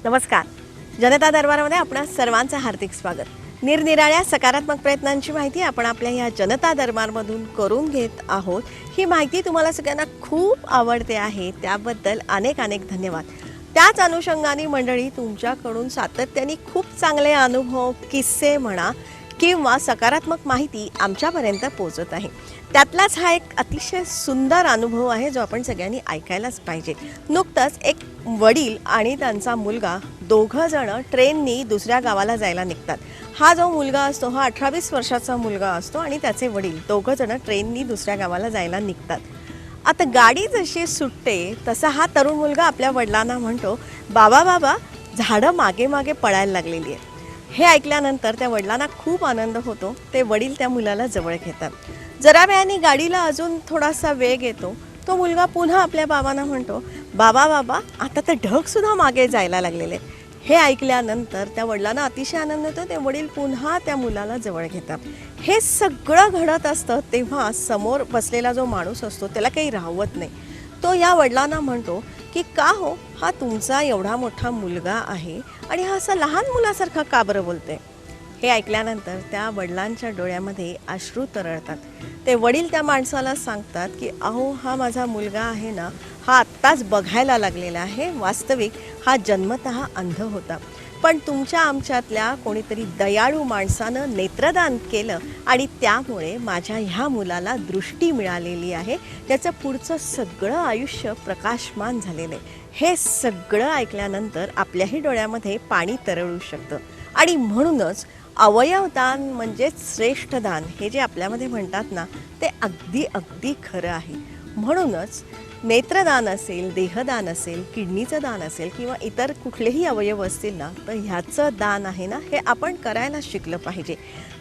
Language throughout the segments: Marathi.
नमस्कार. जनता दरबारामध्ये आपणा सर्वांचं हार्दिक स्वागत. निरनिराळ्या सकारात्मक प्रयत्नांची माहिती आपण आपल्या या जनता दरबारमधून करून घेत आहोत. ही माहिती तुम्हाला सगळ्यांना खूप आवडते आहे, त्याबद्दल अनेक अनेक धन्यवाद. त्याच अनुषंगाने मंडळी तुमच्याकडून सातत्याने खूप चांगले अनुभव, किस्से म्हणा किंवा सकारात्मक माहिती आमच्यापर्यंत पोहोचत आहे. त्यातलाच हा एक अतिशय सुंदर अनुभव आहे जो आपण सगळ्यांनी ऐकायलाच पाहिजे. नुकतंच एक वडील आणि त्यांचा मुलगा दोघं जण ट्रेननी दुसऱ्या गावाला जायला निघतात. हा जो मुलगा असतो हा 18-20 वर्षाचा मुलगा असतो आणि त्याचे वडील दोघं जण ट्रेननी दुसऱ्या गावाला जायला निघतात. आता गाडी जशी सुटते तसा हा तरुण मुलगा आपल्या वडिलांना म्हणतो, बाबा बाबा झाडं मागे मागे पडायला लागलेली आहे. हे ऐकल्यानंतर त्या वडिलांना खूप आनंद होतो. ते वडील त्या मुलाला जवळ घेतात. जरा वेळाने गाडीला अजून थोडासा वेग येतो. तो मुलगा पुन्हा आपल्या बाबांना म्हणतो, बाबा बाबा आता तर ढगसुद्धा मागे जायला लागलेले. हे ऐकल्यानंतर त्या वडिलांना अतिशय आनंद होतो. ते वडील पुन्हा त्या मुलाला जवळ घेतात. हे सगळं घडत असतं तेव्हा समोर बसलेला जो माणूस असतो त्याला काही राहवत नाही. तो या वडिलांना म्हणतो की का हो, हा तुमचा एवढा मोठा मुलगा आहे आणि हा असा लहान मुलासारखा का बरं बोलते. हे ऐकल्यानंतर त्या वडिलांच्या डोळ्यामध्ये अश्रू तरळतात. ते वडील त्या माणसाला सांगतात की अहो, हा माझा मुलगा आहे ना, हा आत्ताच बघायला लागलेला आहे. वास्तविक हा जन्मतः अंध होता, पण तुमच्या आमच्यातल्या कोणीतरी दयाळू माणसानं नेत्रदान केलं आणि त्यामुळे माझ्या ह्या मुलाला दृष्टी मिळालेली आहे. त्याचं पुढचं सगळं आयुष्य प्रकाशमान झालेलं आहे. हे सगळं ऐकल्यानंतर आपल्याही डोळ्यामध्ये पाणी तरळू शकतं. आणि म्हणूनच अवयवदान म्हणजेच श्रेष्ठ दान हे जे आपल्यामध्ये म्हणतात ना, ते अगदी अगदी खरं आहे. म्हणूनच नेत्रदान असेल, देहदान असेल, किडनीचं दान असेल किंवा इतर कुठलेही अवयव असतील ना, तर ह्याचं दान आहे ना, हे आपण करायला शिकलं पाहिजे.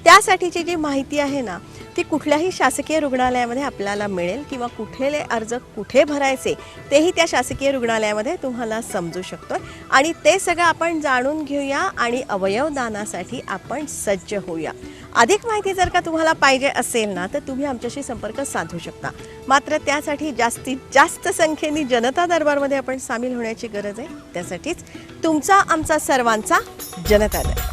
त्यासाठीची जी माहिती आहे ना, ती कुठल्याही शासकीय रुग्णालयामध्ये आपल्याला मिळेल किंवा कुठले अर्ज कुठे भरायचे तेही त्या शासकीय रुग्णालयामध्ये तुम्हाला समजू शकतो. आणि ते सगळं आपण जाणून घेऊया आणि अवयवदानासाठी आपण सज्ज होऊया. अधिक माहिती जर का तुम्हाला पाहिजे असेल ना, तर तुम्ही आमच्याशी संपर्क साधू शकता. मात्र त्यासाठी जास्तीत जास्त संख्येने जनता दरबारमध्ये आपण सामील होण्याची गरज आहे. त्यासाठीच तुमचा आमचा सर्वांचा जनता दरबार.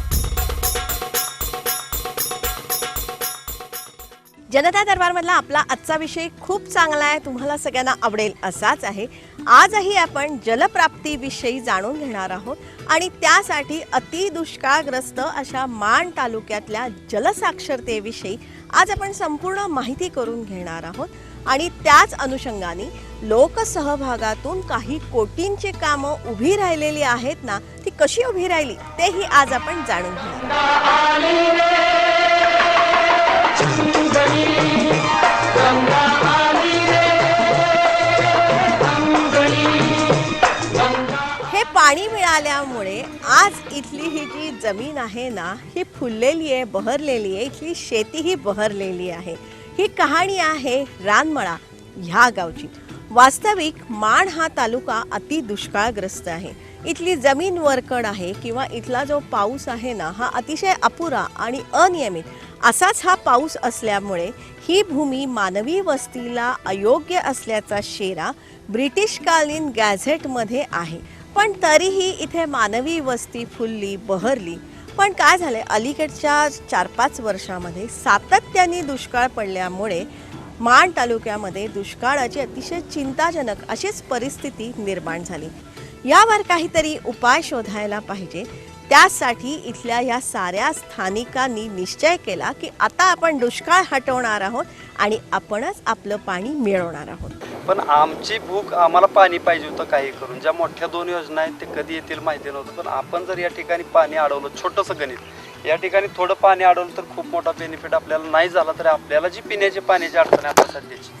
जनता दरबारमधला आपला आजचा विषय खूप चांगला आहे, तुम्हाला सगळ्यांना आवडेल असाच आहे. आजही आपण जलप्राप्तीविषयी जाणून घेणार आहोत आणि त्यासाठी अतिदुष्काळग्रस्त अशा माण तालुक्यातल्या जलसाक्षरतेविषयी आज आपण संपूर्ण माहिती करून घेणार आहोत. आणि त्याच अनुषंगाने लोकसहभागातून काही कोटींची कामं उभी राहिलेली आहेत ना, ती कशी उभी राहिली तेही आज आपण जाणून घेणार आहोत. हे पाणी मिळाल्यामुळे आज इथली ही जी जमीन आहे ना, ही फुललेली आहे, बहरलेली आहे. इथली शेती ही बहरलेली आहे. ही कहाणी आहे रानमळा ह्या गावची. वास्तविक माण हा तालुका अति दुष्काळग्रस्त आहे. इथली जमीन वरकड आहे किंवा इथला जो पाऊस आहे ना, हा अतिशय अपुरा आणि अनियमित असाच हा पाऊस असल्यामुळे ही भूमी मानवी वस्तीला अयोग्य असल्याचा शेरा ब्रिटिशकालीन गॅझेटमध्ये आहे. पण तरीही इथे मानवी वस्ती फुलली, बहरली. पण काय झालं, अलीकडच्या 4-5 वर्षामध्ये सातत्याने दुष्काळ पडल्यामुळे माण तालुक्यामध्ये दुष्काळाची अतिशय चिंताजनक अशीच परिस्थिती निर्माण झाली. यावर काहीतरी उपाय शोधायला पाहिजे. त्यासाठी इथल्या या साऱ्या स्थानिकांनी निश्चय केला की आता आपण दुष्काळ हटवणार आहोत आणि आपणच आपलं पाणी मिळवणार आहोत. पण आमची भूक, आम्हाला पाणी पाहिजे होतं काही करून. ज्या मोठ्या 2 योजना आहेत ते कधी येतील माहिती नव्हतं. पण आपण जर या ठिकाणी पाणी अडवलं, छोटंसं गणित, या ठिकाणी थोडं पाणी अडवलं तर खूप मोठा बेनिफिट आपल्याला नाही झाला तरी आपल्याला जी पिण्याची पाण्याची अडचण आहे आता सध्याची,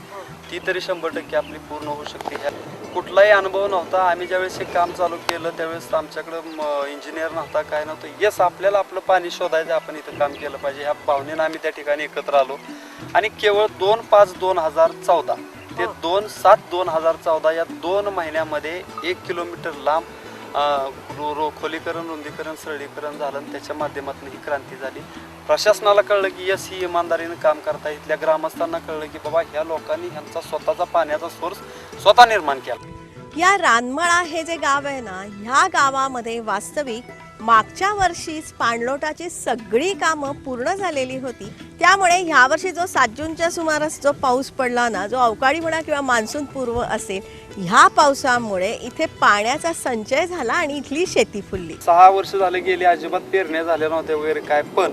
ती तरी 100% आपली पूर्ण होऊ शकते. ह्या कुठलाही अनुभव नव्हता. आम्ही ज्यावेळेस हे काम चालू केलं त्यावेळेस आमच्याकडं इंजिनियर नव्हता, काय नव्हतं. येस, आपल्याला आपलं पाणी शोधायचं, आपण इथं काम केलं पाहिजे. ह्या भावनेनं आम्ही त्या ठिकाणी एकत्र आलो आणि केवळ 2/5/2014 ते 2/7/2014 या 2 महिन्यामध्ये 1 किलोमीटर लांब खोलीकरण, रुंदीकरण, सरळीकरण झालं आणि त्याच्या माध्यमातून ही क्रांती झाली. प्रशासनाला कळलं की यस, ही इमानदारीने काम करता. इथल्या ग्रामस्थांना कळलं की बाबा ह्या लोकांनी ह्यांचा स्वतःचा पाण्याचा सोर्स स्वतः निर्माण केला. या रानमळा हे जे गाव आहे ना, ह्या गावामध्ये वास्तविक मागच्या वर्षीच पाणलोटाची सगळी कामं पूर्ण झालेली होती. त्यामुळे ह्या वर्षी जो 7 जूनच्या सुमारास जो पाऊस पडला ना, जो अवकाळी म्हणा किंवा मान्सून पूर्व असेल, ह्या पावसामुळे इथे पाण्याचा संचय झाला आणि इथली शेती फुलली. 6 वर्ष झाले गेली, अजिबात पेरण्या झाल्या नव्हत्या वगैरे काय, पण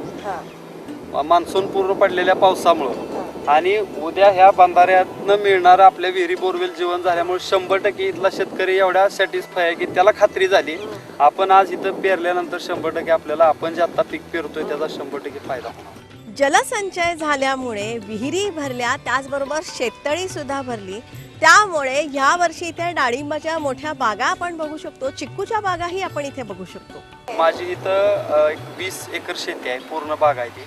मान्सून पूर्ण पडलेल्या पावसामुळं आणि उद्या ह्या बंधाऱ्यातनं मिळणारं आपल्या विहिरी बोरवेल जीवन झाल्यामुळे 100% इथला शेतकरी एवढा सॅटिस्फाय आहे की त्याला खात्री झाली आपण आज इथं पेरल्यानंतर 100% आपल्याला आपण जे आता पीक पेरतोय त्याचा 100% फायदा होणार. जलसंचय झाल्यामुळे विहिरी भरल्या, त्याचबरोबर शेततळी सुद्धा भरली. त्यामुळे ह्या वर्षी इथे डाळिंबाच्या मोठ्या बागा आपण बघू शकतो, चिक्कूच्या बागाही आपण इथे बघू शकतो. माझी इथं एक 20 एकर शेती आहे, पूर्ण बाग आहे ती.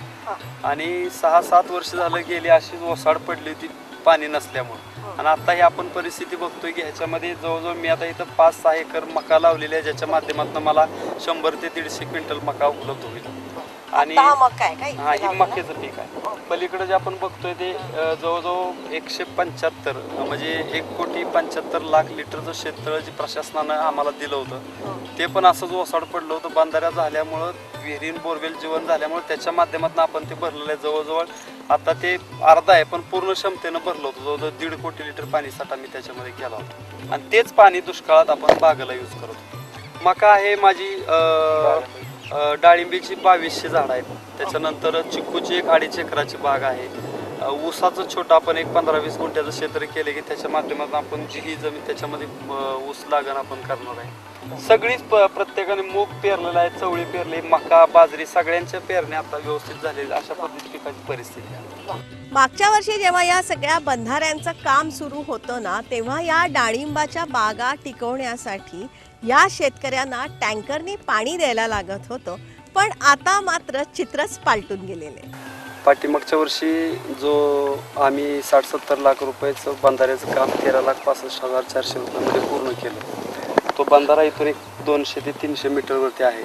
आणि 6-7 वर्ष झालं गेली अशीच ओसाड पडली होती पाणी नसल्यामुळे. आणि आता ही आपण परिस्थिती बघतोय की ह्याच्यामध्ये जवळजवळ मी आता इथं 5-6 एकर मका लावलेली आहे, ज्याच्या माध्यमातून मला 100 ते 150 क्विंटल मका उपलब्ध होईल. आणि हा ही मक्याचं पीक आहे. पलीकडे जे आपण बघतोय ते जवळजवळ 175 म्हणजे 1,75,00,000 लिटरचं शेततळ जे प्रशासनानं आम्हाला दिलं होतं ते पण असंच ओसाड पडलं होतं. बंधाऱ्या झाल्यामुळं विहिरीन बोरवेल जीवन झाल्यामुळे त्याच्या माध्यमातून आपण ते भरलेलं आहे. जवळजवळ आता ते अर्धा आहे पण पूर्ण क्षमतेनं भरलं होतं. जवळजवळ 1.5 कोटी लिटर पाणी साठा मी त्याच्यामध्ये केला होता आणि तेच पाणी दुष्काळात आपण बागेला यूज करतो. मका आहे माझी डाळिंबीची 2200 झाड आहेत. त्याच्यानंतर चिक्कूची एक 2.5 एकराची बाग आहे. ऊसाचं छोटं आपण एक 15-20 गुंठ्याचं क्षेत्र केले की त्याच्या माध्यमातून आपण जी ही जमीन त्याच्यामध्ये ऊस लागण आपण करणार आहे. सगळीच प्रत्येकाने मूग पेरलेला आहे, चवळी पेरली, मका, बाजरी सगळ्यांच्या पेरण्या आता व्यवस्थित झालेल्या अशा पद्धती पिकाची परिस्थिती आहे. मागच्या वर्षी जेव्हा या सगळ्या बंधाऱ्यांचं काम सुरू होतं ना, तेव्हा या डाळिंबाच्या बागा टिकवण्यासाठी या शेतकऱ्यांना टँकरने पाणी द्यायला लागत होतं. पण आता मात्र चित्रच पालटून गेलेले. पाठीमागच्या वर्षी जो आम्ही 60-70 लाख रुपयाचं बंधाऱ्याचं काम 13,65,400 रुपयामध्ये पूर्ण केलं. तो बंधारा इथून एक 200 ते 300 मीटरवरती आहे.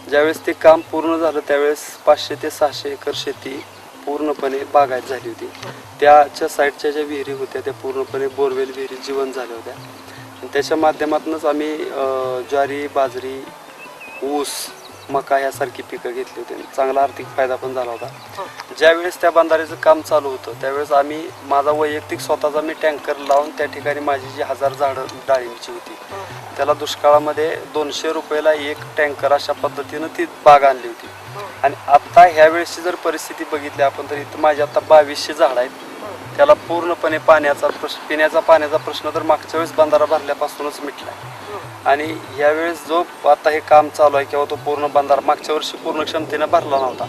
ज्यावेळेस ते काम पूर्ण झालं त्यावेळेस 500 ते 600 एकर शेती पूर्णपणे बागायत झाली होती. त्याच्या साईडच्या ज्या विहिरी होत्या त्या पूर्णपणे बोरवेल विहिरी जीवन झाल्या होत्या. त्याच्या माध्यमातूनच आम्ही ज्वारी, बाजरी, ऊस, मका यासारखी पिकं घेतली होती. चांगला आर्थिक फायदा पण झाला होता. ज्यावेळेस त्या बंधाऱ्याचं काम चालू होतं त्यावेळेस आम्ही माझा वैयक्तिक स्वतःचा मी टँकर लावून त्या ठिकाणी माझी जी 1000 झाडं डाळिंबची होती त्याला दुष्काळामध्ये 200 रुपयाला एक टँकर अशा पद्धतीनं ती बाग आणली होती. आणि आत्ता ह्या वेळेसची जर परिस्थिती बघितली आपण तर इथं माझी आता 2200 झाडं आहेत. त्याला पूर्णपणे पिण्याचा पाण्याचा प्रश्न तर मागच्या वेळेस बंधारा भरल्यापासूनच मिटला आहे. आणि यावेळेस जो आता हे काम चालू आहे किंवा तो पूर्ण बंधारा मागच्या वर्षी पूर्ण क्षमतेनं भरला नव्हता,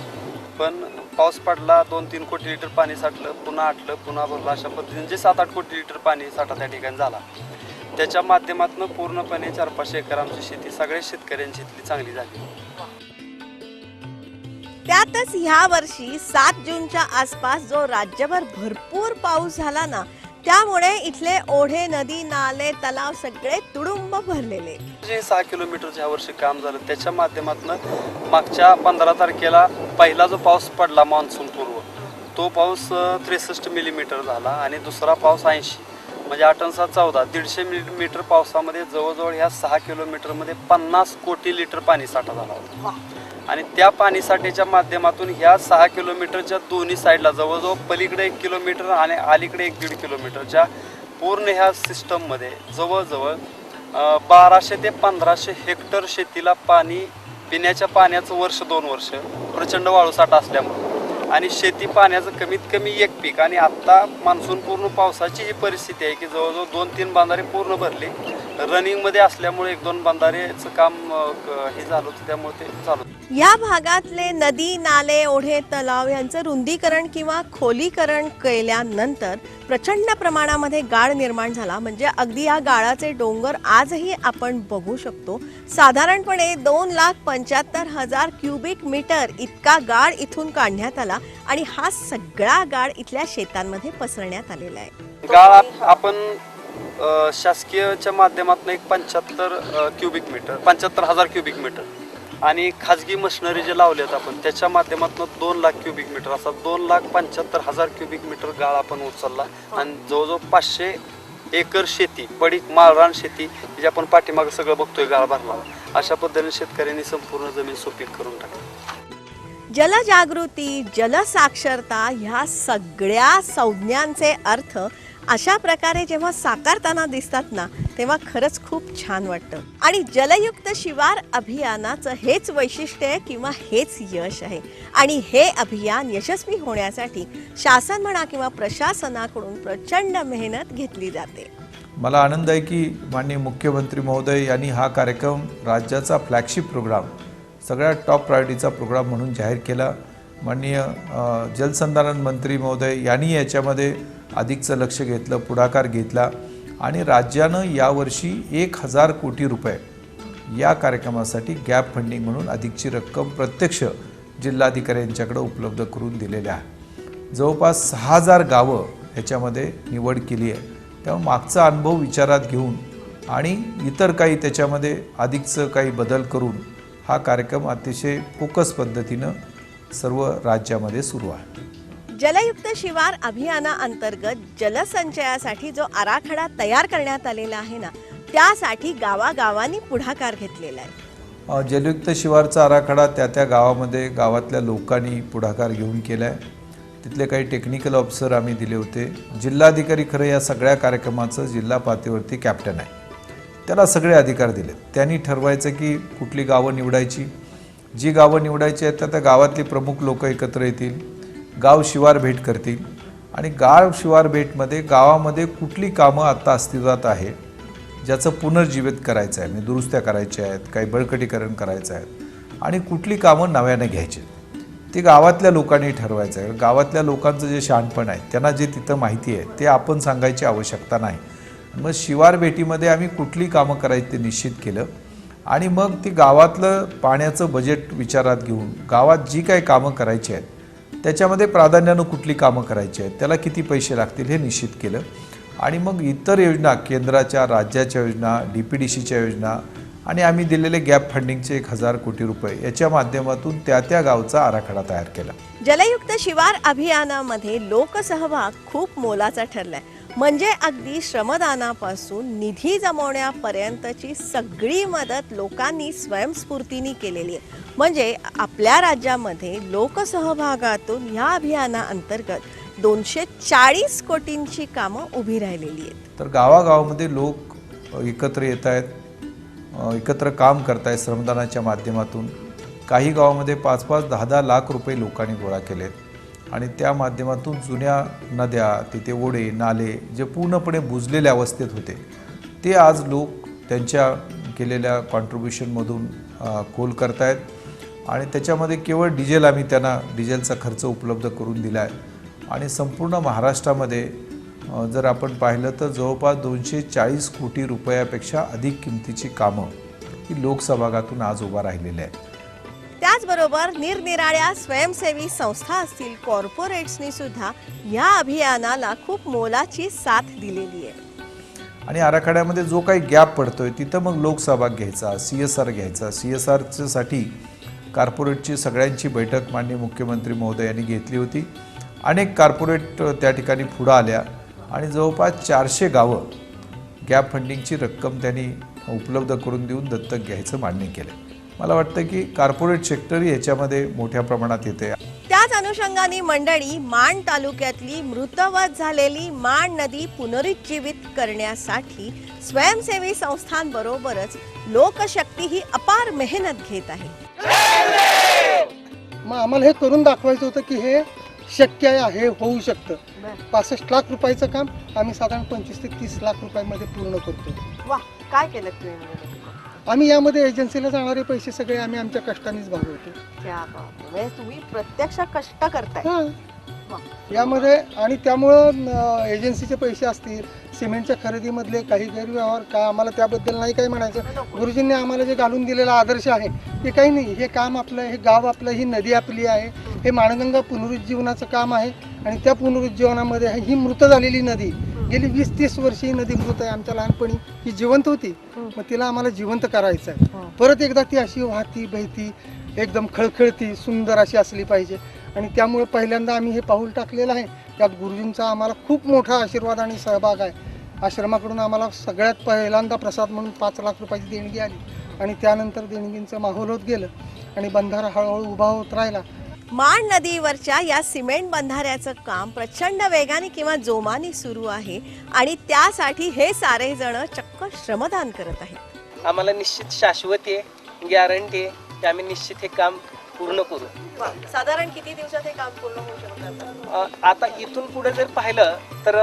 पण पाऊस पडला, 2-3 कोटी लिटर पाणी साठलं, पुन्हा आटलं, पुन्हा भरलं, अशा पद्धतीने जे 7-8 कोटी लिटर पाणी साठा त्या ठिकाणी झाला. त्याच्या माध्यमातून पूर्णपणे 400-500 एकर आमची शेती सगळ्या शेतकऱ्यांची इथली चांगली झाली. त्यातच ह्या वर्षी 7 जूनच्या आसपास जो राज्यभर भरपूर पाऊस झाला ना, त्यामुळे इथले ओढे, नदी, नाले, तलाव सगळे तुडुंब भरलेले. जे 6 किलोमीटरचं ह्या वर्षी काम झालं त्याच्या माध्यमातून मागच्या 15 तारखेला पहिला जो पाऊस पडला मान्सून पूर्व तो पाऊस 63 मिलीमीटर झाला आणि दुसरा पाऊस 80 म्हणजे 8-7-14 150 मिलीमीटर पावसामध्ये जवळजवळ ह्या 6 किलोमीटरमध्ये 50 कोटी लिटर पाणी साठा झाला होता. आणि त्या पाणीसाठ्याच्या माध्यमातून ह्या 6 किलोमीटरच्या दोन्ही साईडला जवळजवळ पलीकडे 1 किलोमीटर आणि अलीकडे 1-1.5 किलोमीटरच्या पूर्ण ह्या सिस्टममध्ये जवळजवळ 1200 ते 1500 हेक्टर शेतीला पाणी, पिण्याच्या पाण्याचं 1-2 वर्ष प्रचंड वाळूसाठा असल्यामुळे आणि शेती पाण्याचं कमीत कमी एक पीक. आणि आत्ता मान्सून पूर्ण पावसाची ही परिस्थिती आहे की जवळजवळ 2-3 बंधारे पूर्ण भरले. रनिंगमध्ये असल्यामुळे 1-2 बंधारेचं काम हे झालं होतं त्यामुळे ते चालू. या भागातले नदी, नाले, ओढे, तलाव यांचं रुंदीकरण किंवा खोलीकरण केल्यानंतर प्रचंड प्रमाणामध्ये गाळ निर्माण झाला. म्हणजे अगदी या गाळाचे डोंगर आजही आपण बघू शकतो. साधारणपणे 2,75,000 क्युबिक मीटर इतका गाळ इथून काढण्यात आला आणि हा सगळा गाळ इथल्या शेतांमध्ये पसरण्यात आलेला आहे. गाळ आपण शासकीयच्या माध्यमातून एक 75,000 क्युबिक मीटर आणि खाजगी मशिनरी जे लावलेत आपण त्याच्या माध्यमातून 2 लाख क्युबिक मीटर असा 2,75,000 क्युबिक मीटर गाळ आपण उचलला आणि जवळजवळ 500 एकर शेती, पडीक माळरान शेती जी आपण पाठीमागं सगळं बघतोय गाळ भरला, अशा पद्धतीने शेतकऱ्यांनी संपूर्ण जमीन सुपीक करून टाकली. जलजागृती, जलसाक्षरता ह्या सगळ्या संज्ञांचे अर्थ अशा प्रकारे जेव्हा साकारताना दिसतात ना, तेव्हा खरंच खूप छान वाटतं. आणि जलयुक्त शिवार अभियानाचं हेच वैशिष्ट्य आहे किंवा हेच यश आहे. आणि हे अभियान यशस्वी होण्यासाठी शासन म्हणा किंवा प्रशासनाकडून प्रचंड मेहनत घेतली जाते. मला आनंद आहे की माननीय मुख्यमंत्री महोदय यांनी हा कार्यक्रम राज्याचा फ्लॅगशिप प्रोग्राम, सगळ्यात टॉप प्रायोरिटीचा प्रोग्राम म्हणून जाहीर केला. माननीय जलसंधारण मंत्री महोदय यांनी याच्यामध्ये अधिकचं लक्ष घेतलं, पुढाकार घेतला आणि राज्यानं यावर्षी 1000 कोटी रुपये या कार्यक्रमासाठी गॅप फंडिंग म्हणून अधिकची रक्कम प्रत्यक्ष जिल्हाधिकाऱ्यांच्याकडे उपलब्ध करून दिलेल्या आहे. जवळपास 6000 गावं याच्यामध्ये निवड केली आहे. त्यामुळे मागचा अनुभव विचारात घेऊन आणि इतर काही त्याच्यामध्ये अधिकचं काही बदल करून हा कार्यक्रम अतिशय फोकस पद्धतीनं सर्व राज्यामध्ये सुरू आहे. जलयुक्त शिवार अभियानाअंतर्गत जलसंचयासाठी जो आराखडा तयार करण्यात आलेला आहे ना, त्यासाठी गावागावांनी पुढाकार घेतलेला आहे. जलयुक्त शिवारचा आराखडा त्या गावामध्ये गावातल्या लोकांनी पुढाकार घेऊन केला आहे. तिथले काही टेक्निकल ऑफिसर आम्ही दिले होते. जिल्हाधिकारी खरं या सगळ्या कार्यक्रमाचं जिल्हा पातळीवरती कॅप्टन आहे, त्याला सगळे अधिकार दिले. त्यांनी ठरवायचं की कुठली गावं निवडायची, जी गावं निवडायची आहेत त्या गावातली प्रमुख लोक एकत्र येतील, गाव शिवार भेट करतील आणि गाव शिवार भेटमध्ये गावामध्ये कुठली कामं आत्ता अस्तित्वात आहे ज्याचं पुनर्जीवित करायचं आहे, म्हणजे दुरुस्त्या करायच्या आहेत, काही बळकटीकरण करायचं आहे आणि कुठली कामं नव्याने घ्यायची ते गावातल्या लोकांनी ठरवायचं आहे. गावातल्या लोकांचं जे शहाणपण आहे, त्यांना जे तिथं माहिती आहे ते आपण सांगायची आवश्यकता नाही. मग शिवार भेटीमध्ये आम्ही कुठली कामं करायची ते निश्चित केलं आणि मग ती गावातलं पाण्याचं बजेट विचारात घेऊन गावात जी काही कामं करायची आहेत त्याच्यामध्ये प्राधान्यानं कुठली कामं करायची आहेत, त्याला किती पैसे लागतील हे निश्चित केलं. आणि मग इतर योजना, केंद्राच्या, राज्याच्या योजना, DPDCच्या योजना आणि आम्ही दिलेले गॅप फंडिंगचे 1000 कोटी रुपये याच्या माध्यमातून त्या गावचा आराखडा तयार केला. जलयुक्त शिवार अभियानामध्ये लोकसहभाग खूप मोलाचा ठरलाय. म्हणजे अगदी श्रमदानापासून निधी जमवण्यापर्यंतची सगळी मदत लोकांनी स्वयंस्फूर्तीने केलेली आहे. म्हणजे आपल्या राज्यामध्ये लोकसहभागातून या अभियानाअंतर्गत 240 कोटींची कामं उभी राहिलेली आहेत. तर गावागावामध्ये लोक एकत्र येत आहेत, एकत्र काम करत आहेत श्रमदानाच्या माध्यमातून. काही गावामध्ये 5-5, 10-10 लाख रुपये लोकांनी गोळा केलेत आणि त्या माध्यमातून जुन्या नद्या, तिथे ओढे, नाले जे पूर्णपणे बुजलेल्या अवस्थेत होते ते आज लोक त्यांच्या केलेल्या कॉन्ट्रीब्युशनमधून खोल करत आहेत. आणि त्याच्यामध्ये केवळ डिझेल, आम्ही त्यांना डिझेलचा खर्च उपलब्ध करून दिला आहे. आणि संपूर्ण महाराष्ट्रामध्ये जर आपण पाहिलं तर जवळपास 240 कोटी रुपयापेक्षा अधिक किमतीची कामं ही लोकसहभागातून आज उभा राहिलेली आहेत. त्याचबरोबर निरनिराळ्या स्वयंसेवी संस्था असतील, कॉर्पोरेट्सनी सुद्धा या अभियानाला खूप मोलाची साथ दिलेली आहे. आणि आराखड्यामध्ये जो काही गॅप पडतोय तिथं मग लोकसहभाग घ्यायचा, CSR घ्यायचा. CSRसाठी कॉर्पोरेटची सगळ्यांची बैठक माननीय मुख्यमंत्री महोदय यांनी घेतली होती. अनेक कॉर्पोरेट त्या ठिकाणी पुढं आल्या आणि जवळपास 400 गावं गॅप फंडिंगची रक्कम त्यांनी उपलब्ध करून देऊन दत्तक घ्यायचं मान्य केलं. मला वाटतं की कॉर्पोरेट सेक्टरही याच्यामध्ये मोठ्या प्रमाणात येते. त्याच अनुषंगाने मंडळी, माण तालुक्यातली मृतवत झालेली माण नदी पुनरुज्जीवित करण्यासाठी स्वयंसेवी संस्थांबरोबरच लोकशक्ती ही अपार मेहनत घेत आहे. मग आम्हाला हे करून दाखवायचं होतं की हे शक्य आहे, होऊ शकतं. 65 लाख रुपयाचं काम आम्ही साधारण 25 ते 30 लाख रुपयामध्ये पूर्ण करतो. वा, काय केलं तुम्ही? आम्ही यामध्ये एजन्सीला जाणारे पैसे सगळे आम्ही आमच्या कष्टानेच भागवतो. म्हणजे तुम्ही प्रत्यक्ष कष्ट करताय. हां, यामध्ये आणि त्यामुळं एजन्सीचे पैसे असतील, सिमेंटच्या खरेदीमधले काही गैरव्यवहार काय, आम्हाला त्याबद्दल नाही काही म्हणायचं. गुरुजींनी आम्हाला जे घालून दिलेला आदर्श आहे ते काही नाही. हे काम आपलं, हे गाव आपलं, ही नदी आपली आहे, हे माणगंगा पुनरुज्जीवनाचं काम आहे. आणि त्या पुनरुज्जीवनामध्ये ही मृत झालेली नदी गेली 20-30 वर्ष ही नदी मृत आहे. आमच्या लहानपणी ही जिवंत होती, मग तिला आम्हाला जिवंत करायचं आहे. परत एकदा ती अशी वाहती, बहती, एकदम खळखळती, सुंदर अशी असली पाहिजे. आणि त्यामुळे पहिल्यांदा आम्ही हे पाऊल टाकलेलं आहे. त्यात गुरुजींचा आम्हाला खूप मोठा आशीर्वाद आणि सहभाग आहे. आश्रमाकडून आम्हाला सगळ्यात पहिल्यांदा प्रसाद म्हणून 5 लाख रुपयाची देणगी आली आणि त्यानंतर देणगींचं माहोल होत गेलं आणि बंधारा हळूहळू उभा होत राहिला. माण नदीवरच्या या सिमेंट बंधाऱ्याचं काम प्रचंड वेगाने किंवा जोमाने सुरू आहे आणि त्यासाठी हे सारे जण चक्क श्रमदान करत आहेत. आम्हाला निश्चित शाश्वती आहे, गॅरंटी आहे की आम्ही निश्चित हे काम पूर्ण करू. साधारण किती दिवसात हे काम पूर्ण होऊ शकतं? आता इथून पुढे जर पाहिलं तर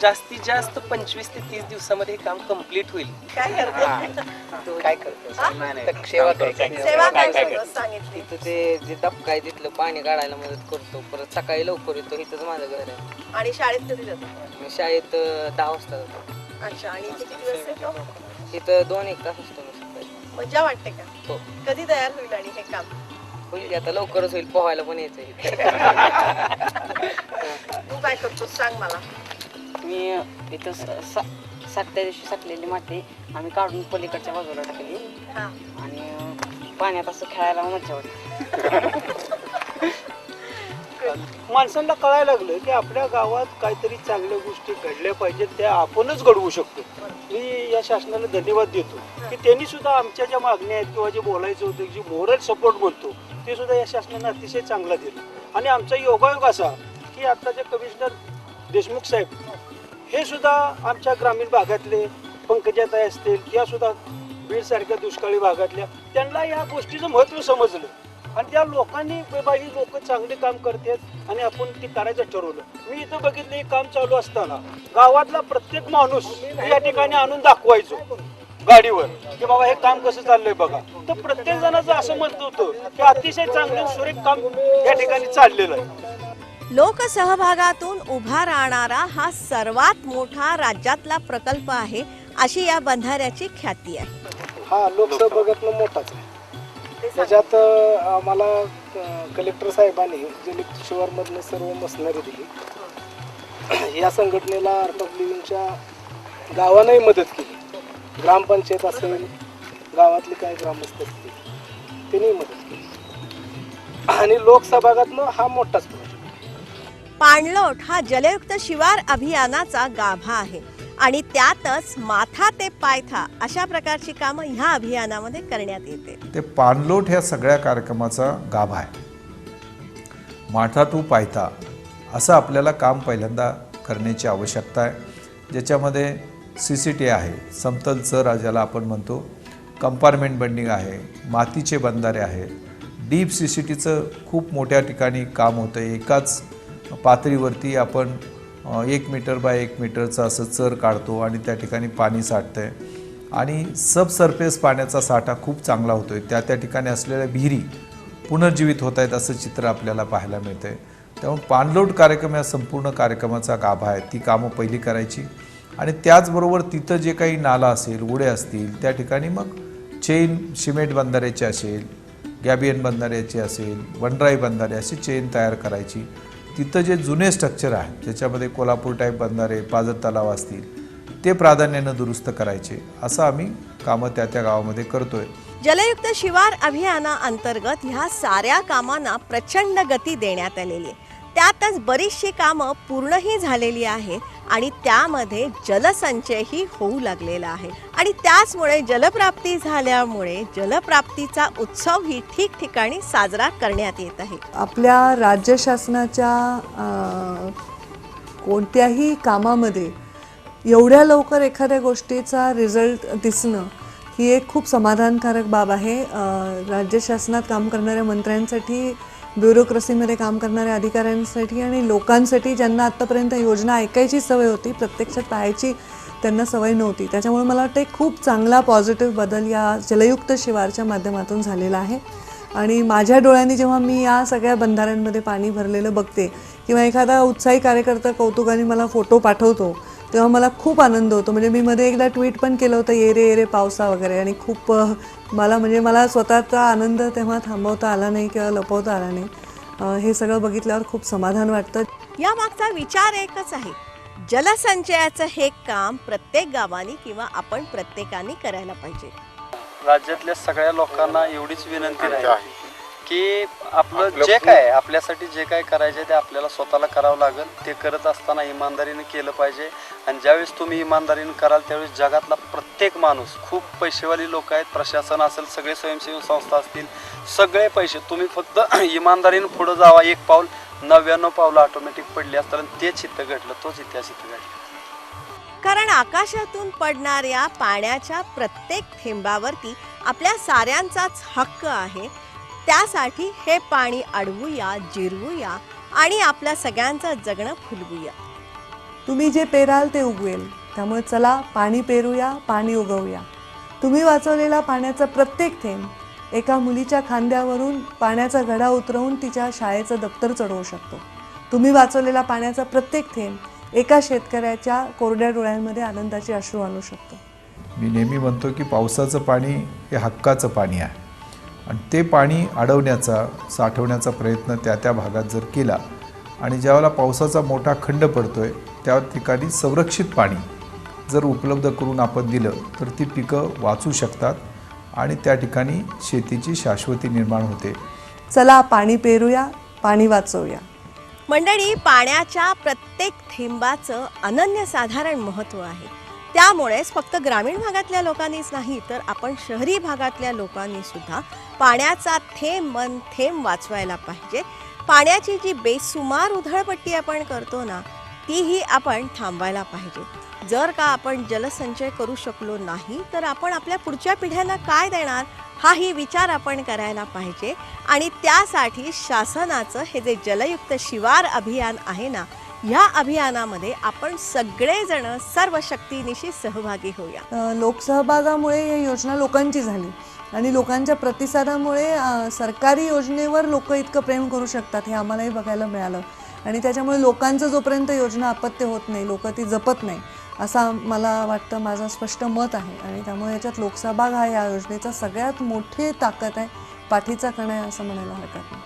जास्तीत जास्त 25 ते 30 दिवसामध्ये हे काम कम्प्लीट होईल. काय करते? काय करतो सेवा काय सोबत सांगितली? तिथं ते जे डबका आहे तिथलं पाणी काढायला मदत करतो. परत सकाळी लवकर येतो, इथंच माझं घर आहे. आणि शाळेत कधी जातो? मी शाळेत 10 वाजता जातो. अच्छा, आणि इथे किती वाजता येतो? इथं 2-1 तास असतो मी सकाळी. मजा वाटते का? हो, कधी तयार होईल आणि हे काम? होईल की आता लवकरच होईल. पोहायला पण यायचं इथे. तू काय करतो सांग मला. मी इथं त्या दिवशी साठलेली माती आम्ही काढून पलीकडच्या बाजूला टाकली हा. आणि पाण्यात असं खेळायला मजा वाटते. माणसांना कळायला लागलं की आपल्या गावात काहीतरी चांगल्या गोष्टी घडल्या पाहिजेत, त्या आपणच घडवू शकतो. मी या शासनाला धन्यवाद देतो की त्यांनी सुद्धा आमच्या ज्या मागण्या आहेत किंवा जे बोलायचं होतं, जे मोरल सपोर्ट म्हणतो, ते सुद्धा या शासनानं अतिशय चांगला दिला. आणि आमचा योगायोग असा की आत्ताचे कमिशनर देशमुख साहेब हे सुद्धा आमच्या ग्रामीण भागातले पंकजाताई असतील, या सुद्धा बीडसारख्या दुष्काळी भागातल्या, त्यांना या गोष्टीचं महत्त्व समजलं आणि त्या लोकांनी बाई लोक चांगले काम करतात आणि आपण ते करायचं ठरवलं. मी इथं बघितलं, हे काम चालू असताना गावातला प्रत्येक माणूस या ठिकाणी आणून दाखवायचो गाडीवर की बाबा हे काम कसं चाललंय बघा. तर प्रत्येक जणाचं असं म्हणत होतं की अतिशय चांगलं सुरेख काम या ठिकाणी चाललेलं आहे. लोकसहभागातून उभा राहणारा हा सर्वात मोठा राज्यातला प्रकल्प आहे अशी या बंधाऱ्याची ख्याती आहे. हा लोकसहभागातनं मोठाच आहे. त्याच्यात आम्हाला कलेक्टर साहेबांनी जलयुक्त शिवारमधनं सर्व मशिनरी दिली. या संघटनेला आर्ट ऑफ लिव्हिंगच्या गावानंही मदत केली. ग्रामपंचायत असेल, गावातले काही ग्रामस्थ असतील, त्यांनी मदत केली आणि लोकसहभागातनं हा मोठाच प्रोजेक्ट. पाणलोट हा जलयुक्त शिवार अभियानाचा गाभा आहे आणि त्यातच माथा ते पायथा अशा प्रकारची कामं ह्या अभियानामध्ये करण्यात येते. ते पाणलोट ह्या सगळ्या कार्यक्रमाचा गाभा आहे. माथा टू पायथा असं आपल्याला काम पहिल्यांदा करण्याची आवश्यकता आहे, ज्याच्यामध्ये CCT आहे, समतल चर ज्याला आपण म्हणतो, कंपार्टमेंट बंडिंग आहे, मातीचे बंधारे आहेत, डीप CCTचं खूप मोठ्या ठिकाणी काम होतं आहे. एकाच पातळीवरती आपण 1 मीटर बाय 1 मीटरचं असं चर काढतो आणि त्या ठिकाणी पाणी साठतं आहे आणि सबसर्फेस पाण्याचा साठा खूप चांगला होतो आहे. त्या ठिकाणी असलेल्या विहिरी पुनर्जीवित होत आहेत असं चित्र आपल्याला पाहायला मिळतं आहे. त्यामुळे पाणलोट कार्यक्रम या संपूर्ण कार्यक्रमाचा गाभा आहे. ती कामं पहिली करायची आणि त्याचबरोबर तिथं जे काही नाला असेल, ओढे असतील, त्या ठिकाणी मग चेन सिमेंट बंधाऱ्याची असेल, गॅबियन बंधाऱ्याची असेल, वनराई बंधारे अशी चेन तयार करायची. तिथं जे जुने स्ट्रक्चर आहे ज्याच्यामध्ये कोल्हापूर टाईप बंधारे, पाझर तलाव असतील, ते प्राधान्यानं दुरुस्त करायचे. असं आम्ही कामं त्या गावामध्ये करतोय. जलयुक्त शिवार अभियानाअंतर्गत ह्या साऱ्या कामांना प्रचंड गती देण्यात आलेली आहे. त्यातच बरीचशी कामं पूर्णही झालेली आहेत आणि त्यामध्ये जलसंचयही होऊ लागलेला आहे आणि त्याचमुळे जलप्राप्ती झाल्यामुळे जलप्राप्तीचा उत्सवही ठिकठिकाणी साजरा करण्यात येत आहे. आपल्या राज्य शासनाच्या कोणत्याही कामामध्ये एवढ्या लवकर एखाद्या गोष्टीचा रिझल्ट दिसणं ही एक खूप समाधानकारक बाब आहे. राज्य शासनात काम करणाऱ्या मंत्र्यांसाठी, ब्युरोक्रेसीमध्ये काम करणाऱ्या अधिकाऱ्यांसाठी आणि लोकांसाठी ज्यांना आत्तापर्यंत योजना ऐकायची सवय होती, प्रत्यक्षात पाहायची त्यांना सवय नव्हती. त्याच्यामुळे मला वाटतं एक खूप चांगला पॉझिटिव्ह बदल या जलयुक्त शिवारच्या माध्यमातून झालेला आहे. आणि माझ्या डोळ्यांनी जेव्हा मी या सगळ्या बंधाऱ्यांमध्ये पाणी भरलेलं बघते किंवा एखादा उत्साही कार्यकर्ता कौतुकाने मला फोटो पाठवतो तेव्हा मला खूप आनंद होतो. म्हणजे मी मध्ये एकदा ट्विट पण केलं होतं, ये रे ये रे पावसा वगैरे, आणि खूप मला स्वतःचा आनंद तेव्हा थांबवता आला नाही किंवा लपवता आला नाही. हे सगळं बघितल्यावर खूप समाधान वाटतं. या मागचा विचार एकच आहे, जलसंचयाचं हे काम प्रत्येक गावाने किंवा आपण प्रत्येकाने करायला पाहिजे. राज्यातल्या सगळ्या लोकांना एवढीच विनंती आहे की आपलं जे काय आपल्यासाठी जे काय करायचे ते आपल्याला स्वतःला करावं लागेल. ते करत असताना इमानदारीने केलं पाहिजे. आणि ज्यावेळेस तुम्ही इमानदारीने कराल त्यावेळेस जगातला प्रत्येक माणूस, खूप पैसेवाली लोक आहेत, प्रशासन असेल, सगळे स्वयंसेवी संस्था असतील, सगळे पैसे, तुम्ही फक्त इमानदारीने पुढे जावा. 1 पाऊल 99 पावलं ऑटोमॅटिक पडली असतात. आणि तेच इथं घडलं, तोच इतिहास इथं घडला. कारण आकाशातून पडणाऱ्या पाण्याच्या प्रत्येक थेंबावरती आपल्या साऱ्यांचाच हक्क आहे. त्यासाठी हे पाणी अडवूया, जिरवूया आणि आपल्या सगळ्यांचं जगणं फुलवूया. तुम्ही जे पेराल ते उगवेल. त्यामुळे चला पाणी पेरूया, पाणी उगवूया. तुम्ही वाचवलेला पाण्याचा प्रत्येक थेंब एका मुलीच्या खांद्यावरून पाण्याचा घडा उतरवून तिच्या शाळेचं दप्तर चढवू शकतो. तुम्ही वाचवलेला पाण्याचा प्रत्येक थेंब एका शेतकऱ्याच्या कोरड्या डोळ्यांमध्ये आनंदाचे अश्रू आणू शकतो. मी नेहमी म्हणतो की पावसाचं पाणी हे हक्काचं पाणी आहे. आणि ते पाणी अडवण्याचा, साठवण्याचा प्रयत्न त्या भागात जर केला आणि ज्यावेळेला पावसाचा मोठा खंड पडतोय त्या ठिकाणी संरक्षित पाणी जर उपलब्ध करून आपण दिलं तर ती पिकं वाचू शकतात आणि त्या ठिकाणी शेतीची शाश्वती निर्माण होते. चला पाणी पेरूया, पाणी वाचवूया. मंडळी, पाण्याच्या प्रत्येक थेंबाचं अनन्यसाधारण महत्त्व आहे. त्यामुळेच फक्त ग्रामीण भागातल्या लोकांनीच नाही तर आपण शहरी भागातल्या लोकांनी सुद्धा पाण्याचा थेंब मन थेंब वाचवायला पाहिजे. पाण्याची जी बेसुमार उधळपट्टी आपण करतो ना, तीही आपण थांबवायला पाहिजे. जर का आपण जलसंचय करू शकलो नाही तर आपण आपल्या पुढच्या पिढ्यांना काय देणार, हाही विचार आपण करायला पाहिजे. आणि त्यासाठी शासनाचं हे जे जलयुक्त शिवार अभियान आहे ना, ह्या अभियानामध्ये आपण सगळेजण सर्व शक्तीनिशी सहभागी होऊया. लोकसहभागामुळे ही योजना लोकांची झाली आणि लोकांच्या प्रतिसादामुळे सरकारी योजनेवर लोक इतकं प्रेम करू शकतात हे आम्हालाही बघायला मिळालं. आणि त्याच्यामुळे लोकांचं जोपर्यंत योजना अपत्य होत नाही, लोक ती जपत नाही, असा मला वाटतं, माझं स्पष्ट मत आहे. आणि त्यामुळे याच्यात लोकसहभाग हा या योजनेचा सगळ्यात मोठी ताकद आहे, पाठीचा कणा आहे असं म्हणायला हरकत नाही.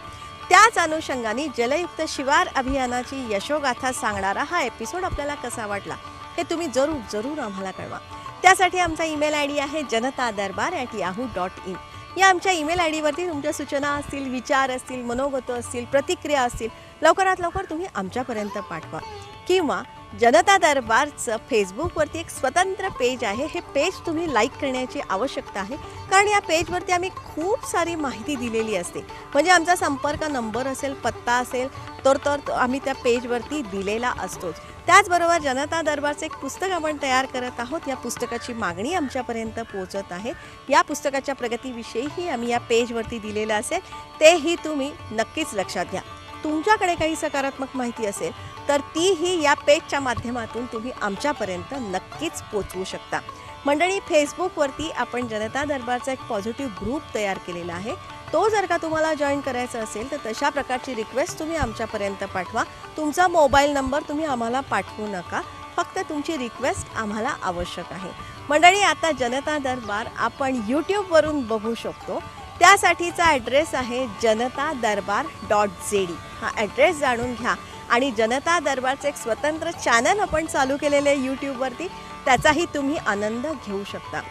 त्याच अनुषंगाने जलयुक्त शिवार अभियानाची यशोगाथा सांगणारा हा एपिसोड आपल्याला कसा वाटला हे तुम्ही जरूर आम्हाला कळवा. त्यासाठी आमचा ईमेल ID आहे janatadarbar@yahoo.in. या आमच्या ईमेल ID वरती तुमच्या सूचना असतील, विचार असतील, मनोगतं असतील, प्रतिक्रिया असतील, लवकरात लवकर तुम्ही आमच्यापर्यंत पाठवा. किंवा जनता दरबारचं फेसबुकवरती एक स्वतंत्र पेज आहे. हे पेज तुम्ही लाईक करण्याची आवश्यकता आहे. कारण या पेजवरती आम्ही खूप सारी माहिती दिलेली असते. म्हणजे आमचा संपर्क नंबर असेल, पत्ता असेल तर आम्ही त्या पेजवरती दिलेला असतोच. त्याचबरोबर जनता दरबारचं एक पुस्तक आपण तयार करत आहोत. या पुस्तकाची मागणी आमच्यापर्यंत पोहोचत आहे. या पुस्तकाच्या प्रगतीविषयीही आम्ही या पेजवरती दिलेलं असेल, तेही तुम्ही नक्कीच लक्षात घ्या. तुमच्याकडे काही सकारात्मक माहिती असेल तर तीही या पेजच्या माध्यमातून तुम्ही आमच्यापर्यंत नक्कीच पोचवू शकता. मंडळी, फेसबुकवरती आपण जनता दरबारचा एक पॉझिटिव्ह ग्रुप तयार केलेला आहे. तो जर का तुम्हाला जॉईन करायचा असेल तर तशा प्रकारची रिक्वेस्ट तुम्ही आमच्यापर्यंत पाठवा. तुमचा मोबाईल नंबर तुम्ही आम्हाला पाठवू नका, फक्त तुमची रिक्वेस्ट आम्हाला आवश्यक आहे. मंडळी, आता जनता दरबार आपण यूट्यूबवरून बघू शकतो. त्यासाठीचा ॲड्रेस आहे janatadarbar.zd. हा ॲड्रेस जाणून घ्या. आणि जनता दरबारचं एक स्वतंत्र चॅनल आपण चालू केलेलं आहे यूट्यूबवरती, त्याचाही तुम्ही आनंद घेऊ शकता.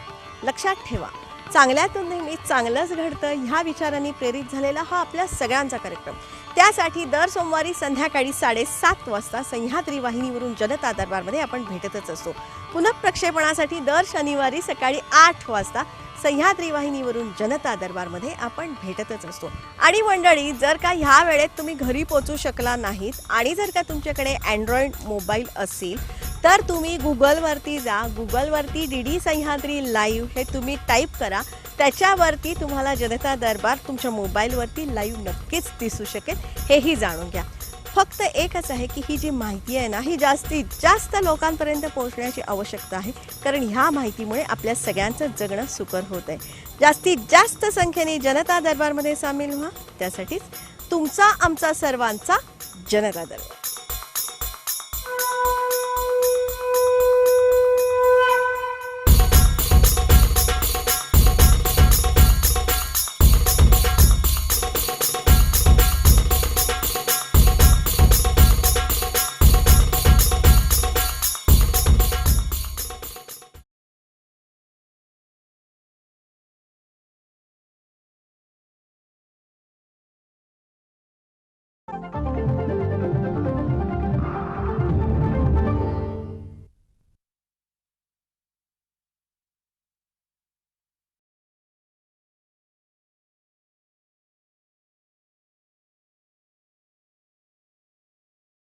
लक्षात ठेवा, चांगल्यातून नेहमी चांगलंच घडतं ह्या विचारांनी प्रेरित झालेला हा आपल्या सगळ्यांचा कार्यक्रम. त्यासाठी दर सोमवारी संध्याकाळी 7:30 वाजता सह्याद्री वाहिनीवरून जनता दरबारमध्ये आपण भेटतच असतो. पुनःप्रक्षेपणासाठी दर शनिवारी सकाळी 8 वाजता सह्याद्री वाहिनीवरून जनता दरबारमध्ये आपण भेटतच असतो. आणि मंडळी, जर का ह्या वेळेत तुम्ही घरी पोचू शकला नाहीत आणि जर का तुमच्याकडे अँड्रॉइड मोबाईल असेल तर तुम्ही गुगलवरती जा. गुगलवरती DD सह्याद्री लाईव्ह हे तुम्ही टाईप करा. त्याच्यावरती तुम्हाला जनता दरबार तुमच्या मोबाईलवरती लाईव्ह नक्कीच दिसू शकेल, हेही जाणून घ्या. फक्त एकच आहे की ही जी माहिती आहे ना, ही जास्तीत जास्त लोकांपर्यंत पोहोचण्याची आवश्यकता आहे. कारण ह्या माहितीमुळे आपल्या सगळ्यांचं जगणं सुकर होत आहे. जास्तीत जास्त संख्येने जनता दरबारमध्ये सामील व्हा. त्यासाठीच तुमचा आमचा सर्वांचा जनता दरबार.